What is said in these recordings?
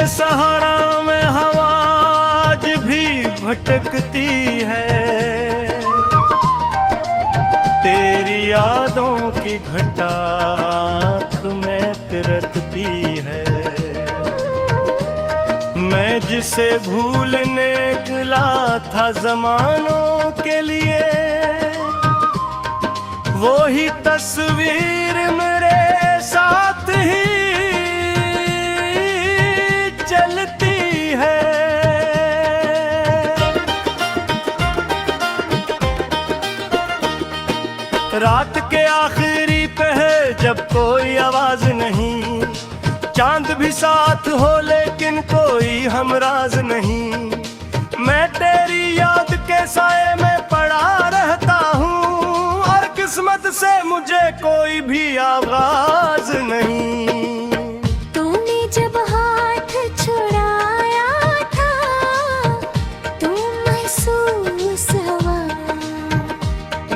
सहारा में हवा आज भी भटकती है, तेरी यादों की घटा आँख में तिरकती है। मैं जिसे भूलने गिला था जमानों के लिए, वो ही तस्वीर मेरे साथ ही चलती है। रात के आखिरी पहर जब कोई आवाज नहीं, चांद भी साथ हो लेकिन कोई हमराज नहीं, मैं तेरी याद के साए में पड़ा रहता हूँ और किस्मत से मुझे कोई भी आवाज नहीं। तूने जब हाथ छुड़ाया था तो महसूस हुआ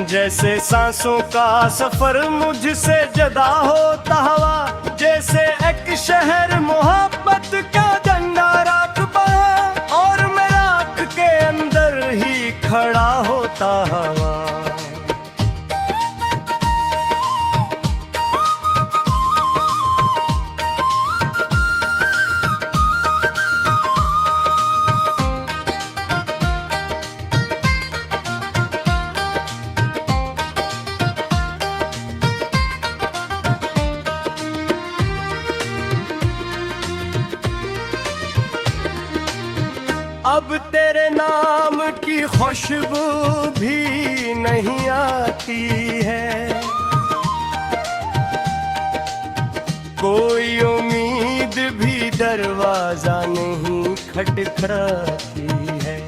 जैसे सांसों का सफर मुझसे जुदा होता हुआ, जैसे एक शहर मोहब्बत का झंडा राख पर और मैं राख के अंदर ही खड़ा होता हुआ। अब तेरे नाम की खुशबू भी नहीं आती है, कोई उम्मीद भी दरवाजा नहीं खटखटाती है।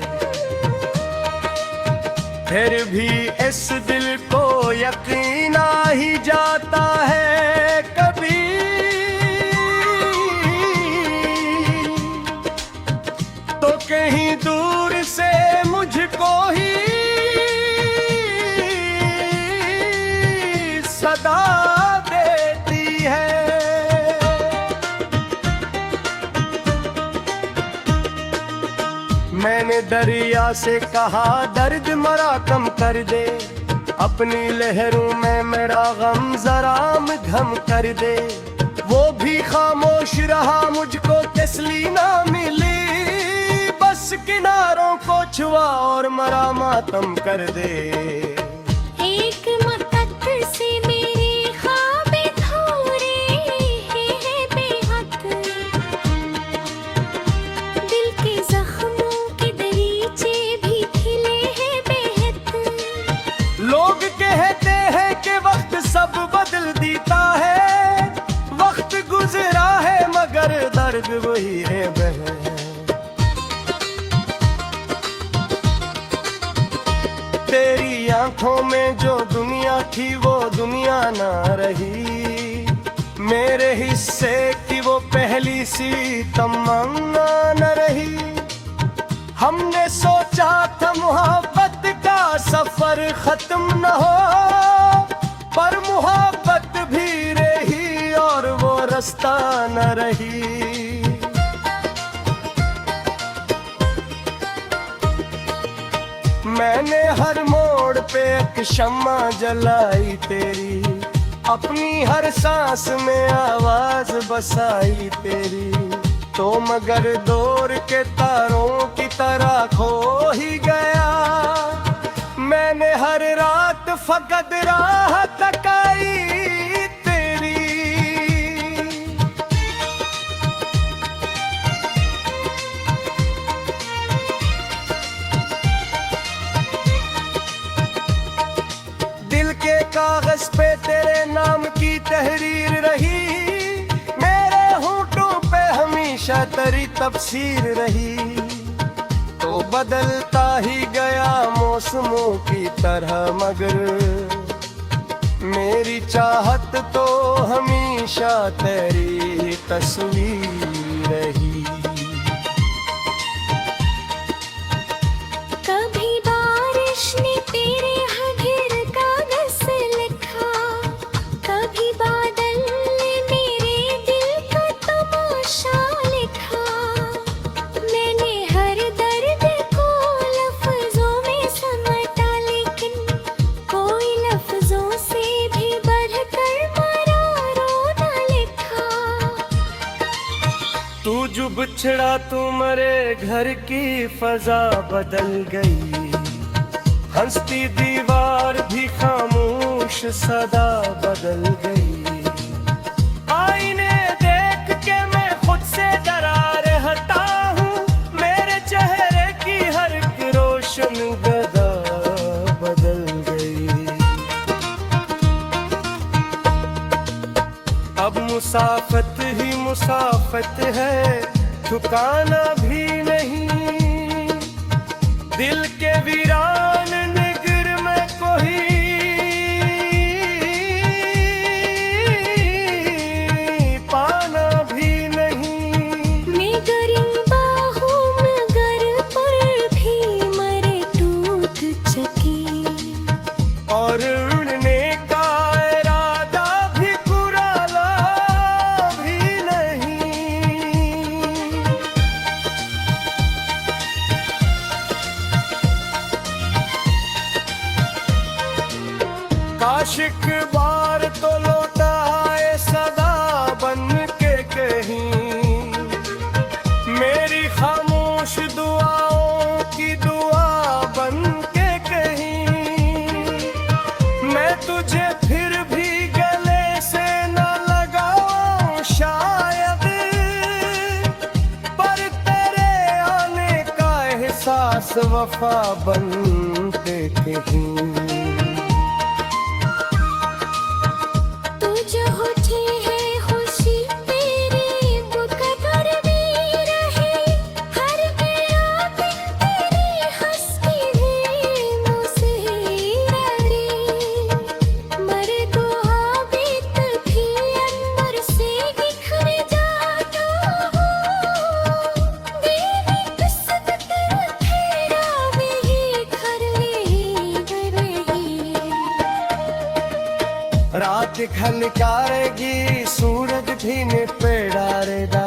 फिर भी इस दिल को यकीन आ ही जाता है कभी तो कहीं दूर से मुझको ही सदा देती है। मैंने दरिया से कहा दर्द मरा कम कर दे, अपनी लहरों में मेरा गम जरा मध्यम कर दे, वो भी खामोश रहा मुझको तसली ना मिली, बस किनारों को छुआ और मरा मातम कर दे। एक मकत से मेरे ख्वाब थोड़े हैं बेहद, दिल के जख्मों के दरीचे भी खिले हैं बेहद। लोग कहते हैं कि वक्त सब बदल देता है, वक्त गुजरा है मगर दर्द वही है बहन। तेरी आंखों में जो दुनिया थी वो दुनिया ना रही, मेरे हिस्से की वो पहली सी तमन्ना न रही। हमने सोचा था मोहब्बत का सफर खत्म न हो, पर मोहब्बत भी रही और वो रास्ता न रही। मैंने हर मोड़ पे एक शम्मा जलाई तेरी, अपनी हर सांस में आवाज बसाई तेरी, तो मगर दूर के तारों की तरह खो ही गया। मैंने हर रात फकत राह तकाई तेरी, दिल के कागज पे तेरे नाम की तहरीर रही, मेरे होठों पे हमेशा तेरी तफसीर रही, तो बदलता ही गया मौसमों की तरह मगर मेरी चाहत तो हमेशा तेरी तस्वीर रही। कभी बारिश ने तेरे हगर कागज लिखा, कभी बादल ने मेरे दिल का तमाशा लिखा, बिछड़ा तू मरे घर की फजा बदल गई, हंसती दीवार भी खामोश सदा बदल गई। आईने देख के मैं खुद से डरा रहता हूँ, मेरे चेहरे की हर एक रोशन गदा बदल गई। अब मुसाफत ही मुसाफत है, ठिकाना भी नहीं। दिल के वीरान निगर में कोई पाना भी नहीं। मैं गरिबा हूँ मगर पर भी मरे टूट चकी, और उड़ने का इरादा भी कुराला भी नहीं। काश एक बार तो लौटा आए सदा बन के कहीं, मेरी खामोश दुआओं की दुआ बन के कहीं। मैं तुझे फिर भी गले से न लगाऊं शायद, पर तेरे आने का एहसास वफा बन के कहीं। तू जो होती है खुशी तेरी वो कदर भी रहे, हर गया दिन तेरी हंसती है मुझसे रहे। मर दुआ बीत भी अंदर से बिखर जाता हूँ, देवी किस्मत तेरा फेरा भी घर रही। रात खनकारेगी सूरज भी निपेड़ारेदा,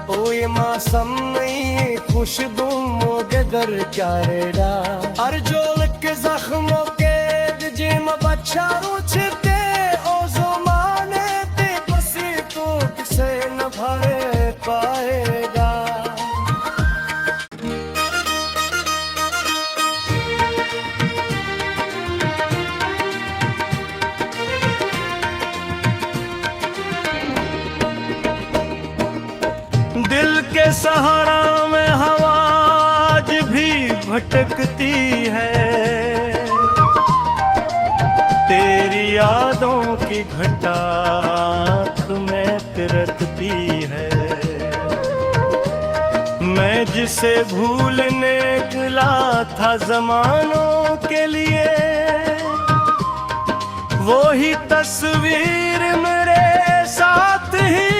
ओ ये मौसम नहीं खुशबू मोगे दर चारेदा। अर्जोल के जख्मों के जिम बच्चा रुचते ओ ज़माने ते बसी तो किसे न भरे पाएगा। दिल के सहारा में हवा आज भी भटकती है, तेरी यादों की घटा आँख में तिरकती है। मैं जिसे भूलने गिला था जमानों के लिए, वो ही तस्वीर मेरे साथ ही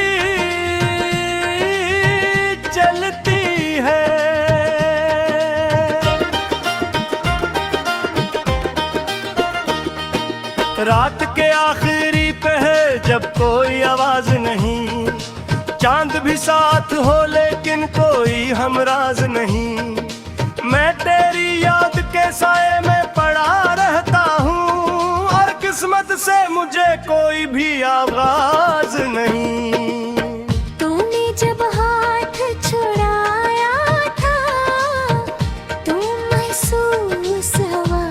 चलती है। रात के आखिरी पहर जब कोई आवाज नहीं, चांद भी साथ हो लेकिन कोई हमराज नहीं। मैं तेरी याद के साए में पड़ा रहता हूँ, और किस्मत से मुझे कोई भी आवाज नहीं। तूने जब हाथ छुड़ाया था तो महसूस हुआ,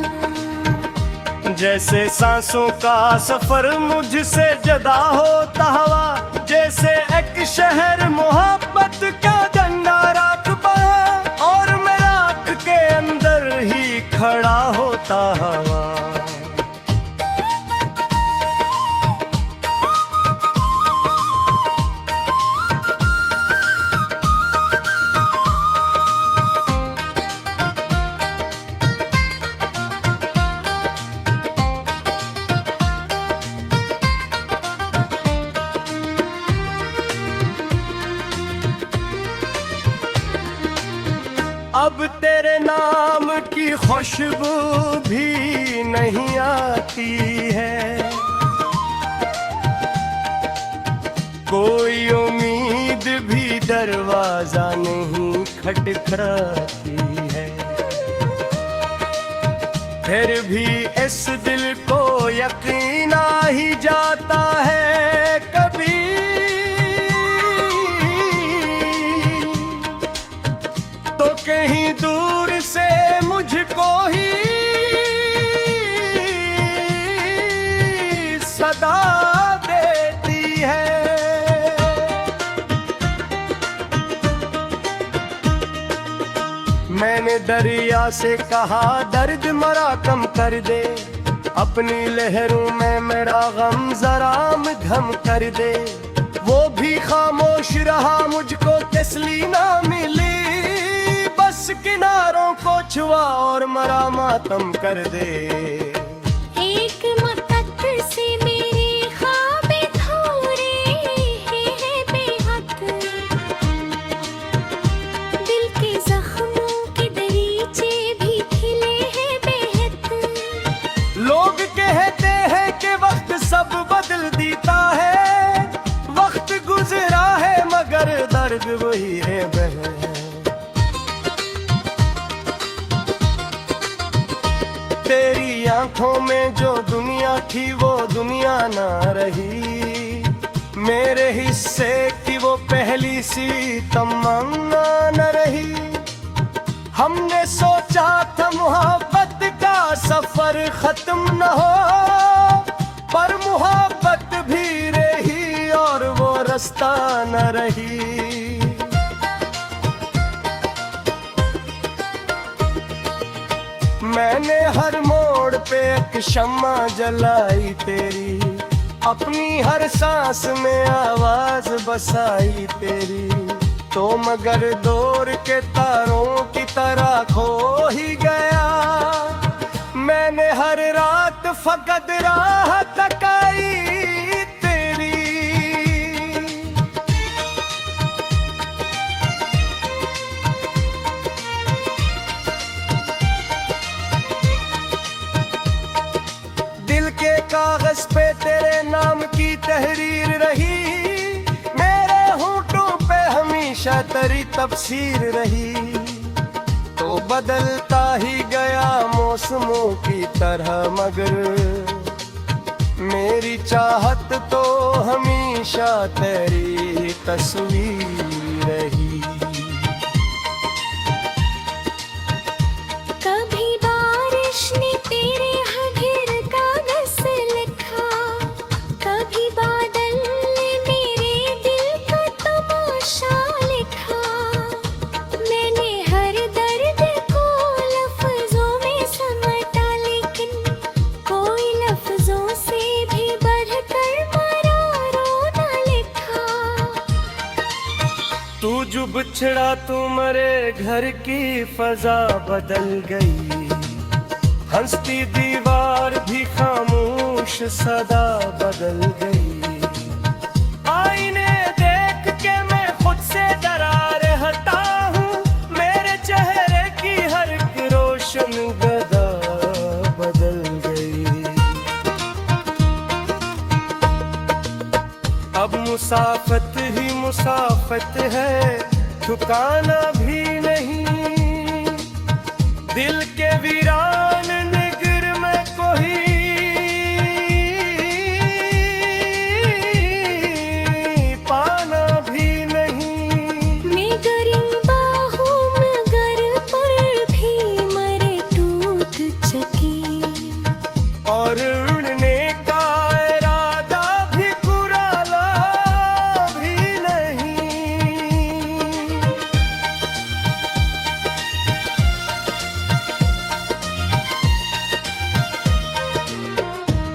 जैसे सांसों का सफर मुझसे जदा होता हुआ। जैसे एक शहर मोहब्बत का झंडा राख पर, और मैं राख के अंदर ही खड़ा होता हुआ। अब तेरे नाम की खुशबू भी नहीं आती है, कोई उम्मीद भी दरवाजा नहीं खटखटाती है। फिर भी इस दिल को यकीन आ ही जाता है कभी कहीं दूर से मुझको ही सदा देती है। मैंने दरिया से कहा दर्द मरा कम कर दे, अपनी लहरों में मेरा गम जरा मध्यम कर दे। वो भी खामोश रहा, मुझको तसली ना मिली, बस किनारों को छुआ और मरा मातम कर दे। एक मकत से मेरे ख्वाब थोड़े हैं बेहद, दिल के जख्मों के दरीचे भी खिले हैं बेहद। लोग कहते हैं कि वक्त सब बदल देता है, वक्त गुजरा है मगर दर्द वही है बहन। तेरी आंखों में जो दुनिया थी वो दुनिया ना रही, मेरे हिस्से की वो पहली सी तमन्ना न रही। हमने सोचा था मोहब्बत का सफर खत्म न हो, पर मोहब्बत भी रही और वो रास्ता न रही। मैंने हर मोड़ पे एक शम्मा जलाई तेरी, अपनी हर सांस में आवाज बसाई तेरी। तो मगर दूर के तारों की तरह खो ही गया, मैंने हर रात फकत राह तकाई तेरी। दिल के कागज पे तेरे नाम की तहरीर रही, मेरे होंठों पे हमेशा तेरी तफसीर रही। तो बदलता ही गया मौसमों की तरह, मगर मेरी चाहत तो हमेशा तेरी तस्वीर रही। कभी बारिश ने तेरे हथिर कागज से लिखा, कभी बादल ने मेरे दिल का तमाशा लिखा। मैंने हर दर्द को लफ्जों में समेटा, लेकिन कोई लफ्जों से भी बढ़कर मरा रोना लिखा। तू जो बिछड़ा तू मरे घर की फजा बदल गई, हंसती दीवार भी खामोश सदा बदल गई। आईने देख के मैं खुद से डरा रहता हूँ, मेरे चेहरे की हर एक रोशन गदा बदल गई। अब मुसाफत ही मुसाफत है, ठिकाना भी नहीं। दिल के वीरान निगर में कोई पाना भी नहीं। मैं गरिबा हूँ मगर पर भी मरे टूट चकी, और उड़ने का इरादा भी कुराला भी नहीं।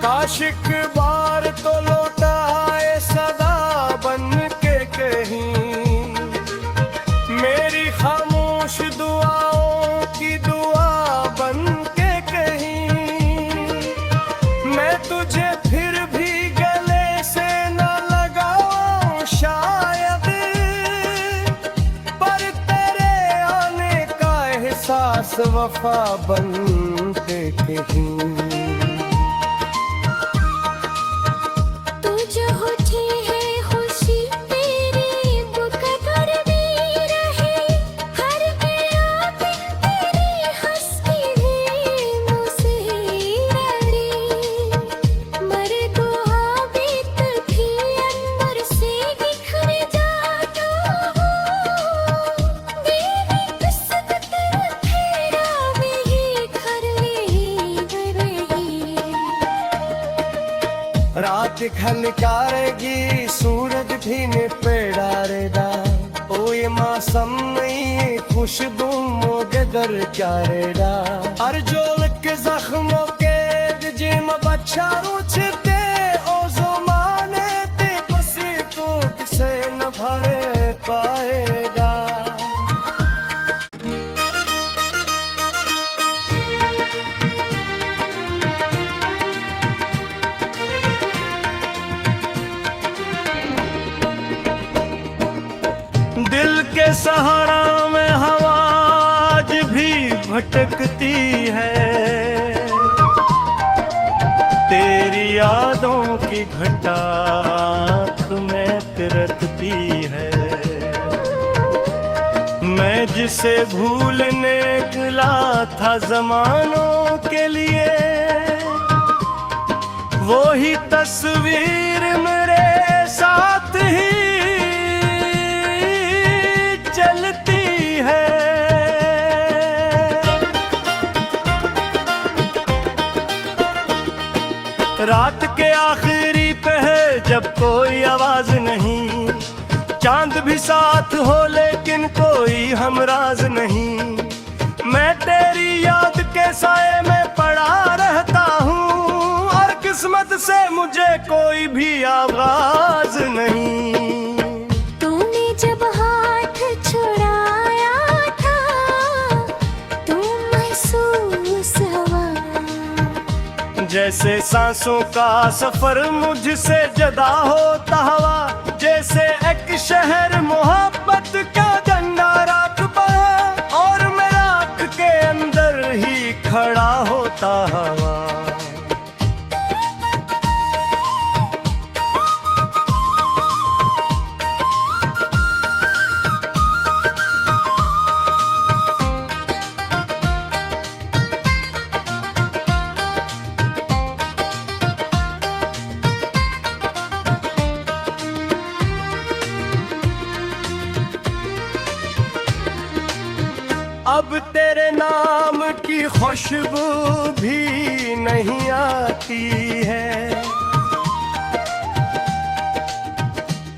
काश एक बार तो लौटा आए सदा बन के कहीं, मेरी खामोश दुआओं की दुआ बन के कहीं। मैं तुझे फिर भी गले से न लगाऊं शायद, पर तेरे आने का एहसास वफा बन के कहीं। तू जो होठी है खुशी तेरी मुकद्दर भी रहे, हर गया दिन तेरी हंसती है मुझसे लड़ी। मर दुआ बीत भी अंदर से बिखर जाता हूँ, मेरी किस्मत खनकारेगी सूरज भी ने पेड़ारेदा ओ ये मौसम नहीं खुशबू मोगे दर क्यारेदा अर्जोल के जख्मों के जिम बच्चा रुचते ओ ज़माने ते पसी तो किसे न भरे पाएगा। दिल के सहारा में हवा आज भी भटकती है, तेरी यादों की घटा आँख में तिरकती है। मैं जिसे भूलने निकला था जमानों के लिए, वो ही तस्वीर मेरे साथ ही चलती है। रात के आखिरी पहर जब कोई आवाज नहीं, चांद भी साथ हो लेकिन कोई हमराज नहीं, मैं तेरी याद के साए में पड़ा रहता हूँ और किस्मत से मुझे कोई भी आवाज नहीं। तूने जब हाथ छुड़ाया था तो महसूस हुआ जैसे सांसों का सफर मुझसे जुदा होता हुआ, जैसे एक शहर मोहब्बत का झंडा रात बहा और मैं रात के अंदर ही खड़ा होता हुआ। अब तेरे नाम की खुशबू भी नहीं आती है,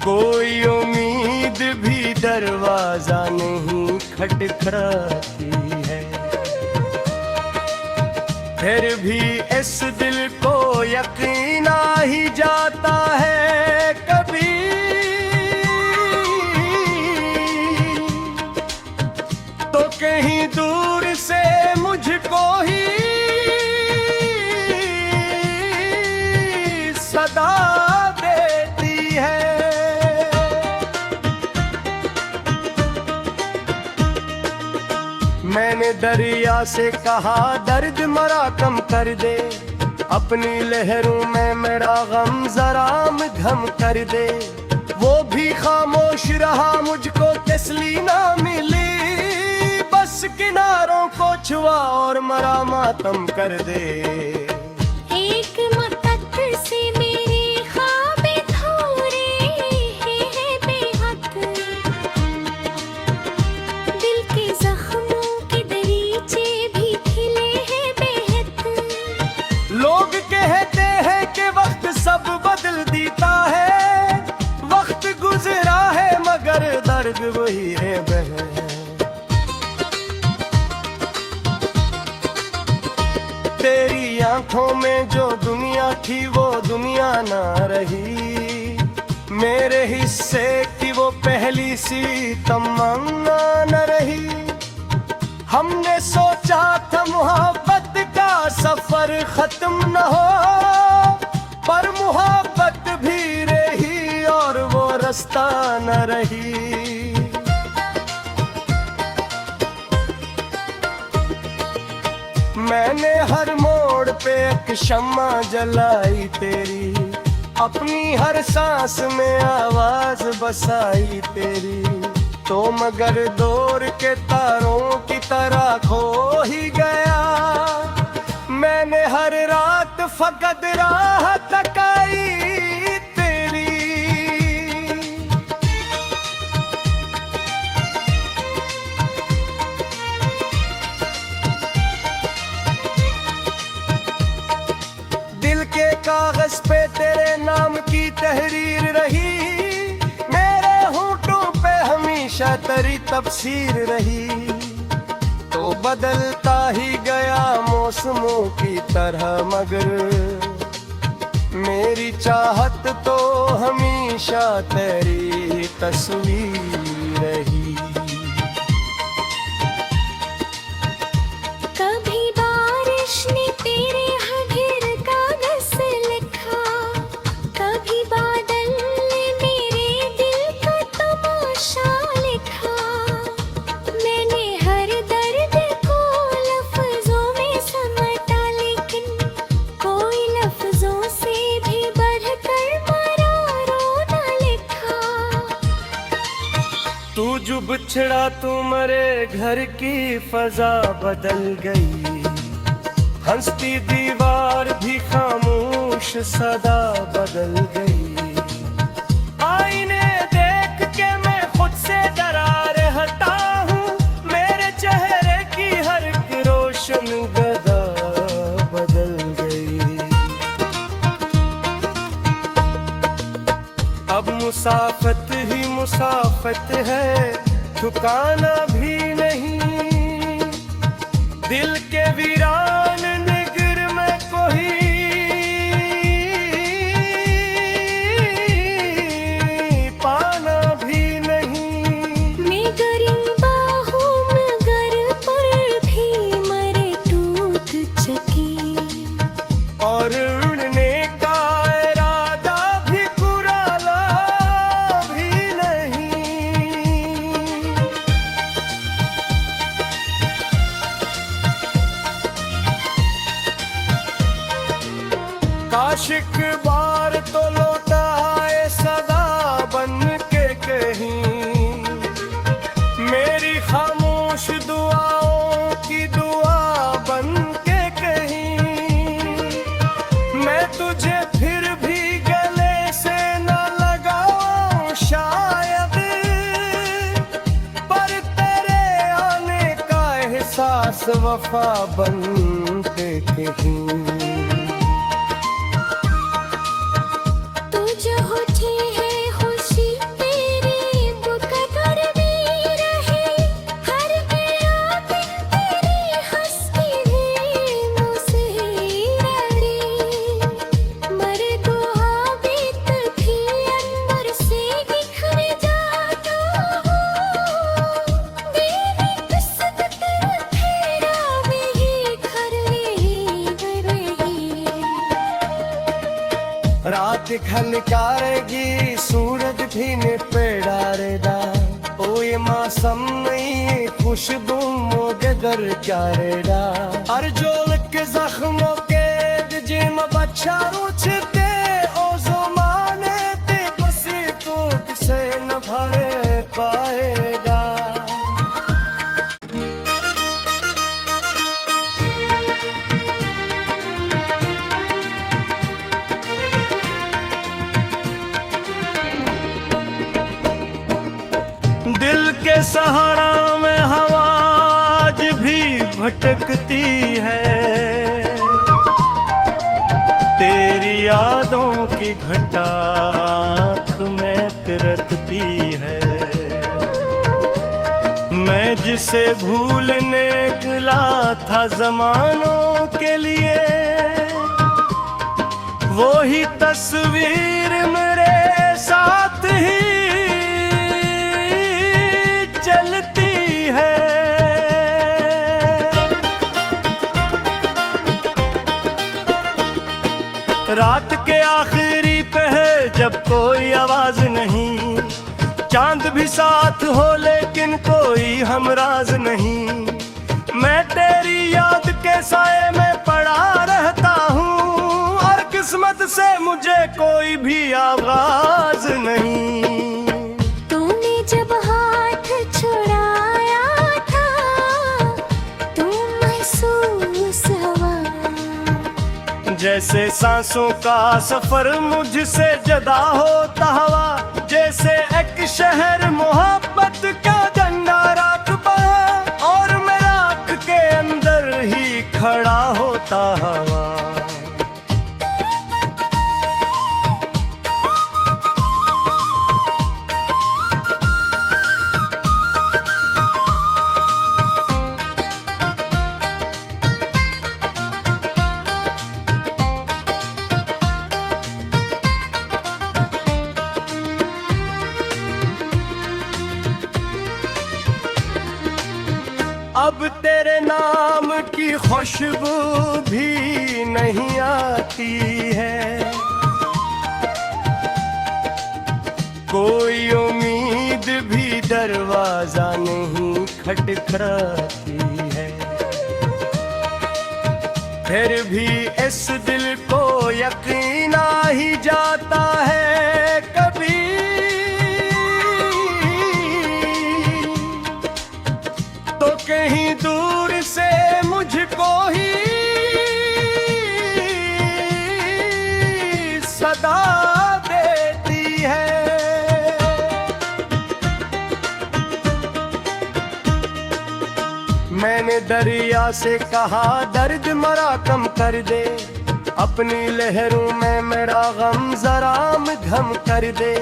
कोई उम्मीद भी दरवाजा नहीं खटखटाती है। फिर भी इस दिल को यकीन आ ही जाता है कभी तो कहीं दूर से मुझको ही सदा देती है। मैंने दरिया से कहा दर्द मरा कम कर दे, अपनी लहरों में मेरा गम जरा मध्यम कर दे, वो भी खामोश रहा मुझको तसली ना मिली, बस किनारों को छुआ और मरा मातम कर दे। एक मकत से मेरे ख्वाब थोड़े हैं बेहद, दिल के जख्मों के दरीचे भी खिले हैं बेहद। लोग कहते हैं कि वक्त सब बदल देता है, वक्त गुजरा है मगर दर्द वही है बहन। तेरी आंखों में जो दुनिया थी वो दुनिया ना रही, मेरे हिस्से की वो पहली सी तमन्ना न रही। हमने सोचा था मोहब्बत का सफर खत्म न हो, पर मोहब्बत भी रही और वो रास्ता न रही। मैंने हर मोड़ पे एक शम्मा जलाई तेरी, अपनी हर सांस में आवाज बसाई तेरी, तो मगर दूर के तारों की तरह खो ही गया। मैंने हर रात फकत राह तकाई तेरी, दिल के कागज पे तेरे नाम बेहतरी तफसीर रही तो बदलता ही गया मौसमों की तरह, मगर मेरी चाहत तो हमेशा तेरी तस्वीर रही। कभी बारिश ने तेरे हठिर कागज से लिखा, कभी बादल ने मेरे दिल का तमाशा लिखा। मैंने हर दर्द को लफ्जों में समटा, लेकिन कोई लफ्जों से भी बढ़कर मरा रोना लिखा। तू जो बिछड़ा तू मरे घर की फजा बदल गई, हंसती दीवार भी खामोश सदा बदल गई। आईने देख के मैं खुद से डरा रहता हूँ, मेरे चेहरे की हर एक रोशन गदा बदल गई। अब मुसाफत ही मुसाफत है, ठिकाना भी नहीं। दिल के वीरान निगर में कोई पाना भी नहीं। मैं गरिंदा हूँ मगर पर भी मरे टूट चकी, और उड़ने का इरादा भी कुराला भी नहीं। काश एक बार तो लौटा आए सदा बन के कहीं, मेरी खामोश दुआओं की दुआ बन के कहीं। मैं तुझे फिर भी गले से न लगाऊं शायद, पर तेरे आने का एहसास वफा बन के कहीं। तू जो होठी है खुशी तेरी बुकदर भी रहे, हर गया दिन तेरी हंसती हुई मुस्कुराए। मर दुआ बीत भी अंदर से बिखर जाता हूँ, मेरी किस्मत तेरा भी घर रही। रात खनकारेगी सूरज भी निपेड़ारेदा, ओ ये मौसम नहीं खुशबू मोगे दर क्यारेदा। अर्जोल के जख्मों के जिम बच्चा रुचते ओ ज़माने ते बसी तो किसे न भरे पाएगा। दिल के सहारा में हवा आज भी भटकती है, तेरी यादों की घटा आँख में तिरकती है। मैं जिसे भूलने निकला था जमानों के लिए, वो ही तस्वीर मेरे साथ ही चलती है। रात के आखिरी पहर जब कोई आवाज नहीं, चांद भी साथ हो लेकिन कोई हमराज नहीं। मैं तेरी याद के साए में पड़ा रहता हूँ, और किस्मत से मुझे कोई भी आवाज नहीं। तूने जब हाथ छुड़ाया था तो महसूस हुआ, जैसे सांसों का सफर मुझसे जदा होता हुआ। जैसे एक शहर मोहब्बत का झंडा रात पर, और मैं रात के अंदर ही खड़ा होता हुआ। खुशबू भी नहीं आती है, कोई उम्मीद भी दरवाजा नहीं खटखटाती है। फिर भी इस दिल को यकीन आ ही जाता है कभी, तो कहीं दूर से मुझको ही सदा देती है। मैंने दरिया से कहा दर्द मरा कम कर दे, अपनी लहरों में मेरा गम जरा मध्यम कर दे।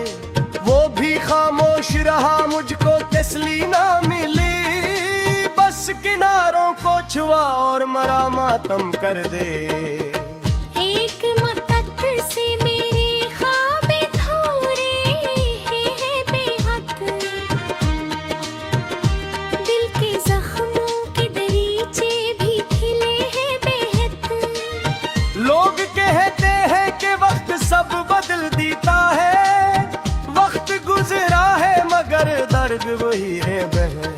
वो भी खामोश रहा, मुझको तसली ना मिली, बस किनारों को छुआ और मरा मातम कर दे। एक मकत से मेरे ख्वाब थोड़े हैं बेहद, दिल के जख्मों के दरीचे भी खिले हैं बेहद। लोग कहते हैं कि वक्त सब बदल देता है, वक्त गुजरा है मगर दर्द वही है बहन।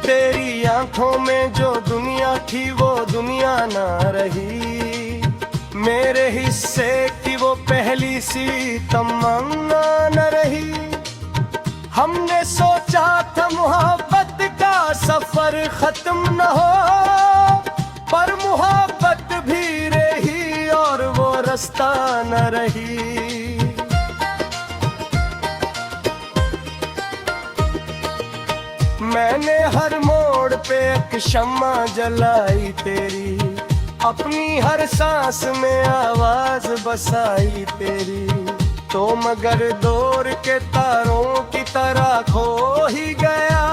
तेरी आंखों में जो दुनिया थी वो दुनिया ना रही, मेरे हिस्से की वो पहली सी तमन्ना न रही। हमने सोचा था मोहब्बत का सफर खत्म न हो, पर मोहब्बत भी रही और वो रास्ता न रही। मैंने हर मोड़ पे एक शम्मा जलाई तेरी, अपनी हर सांस में आवाज बसाई तेरी, तो मगर दूर के तारों की तरह खो ही गया।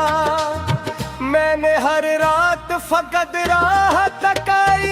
मैंने हर रात फकत राह तकाई।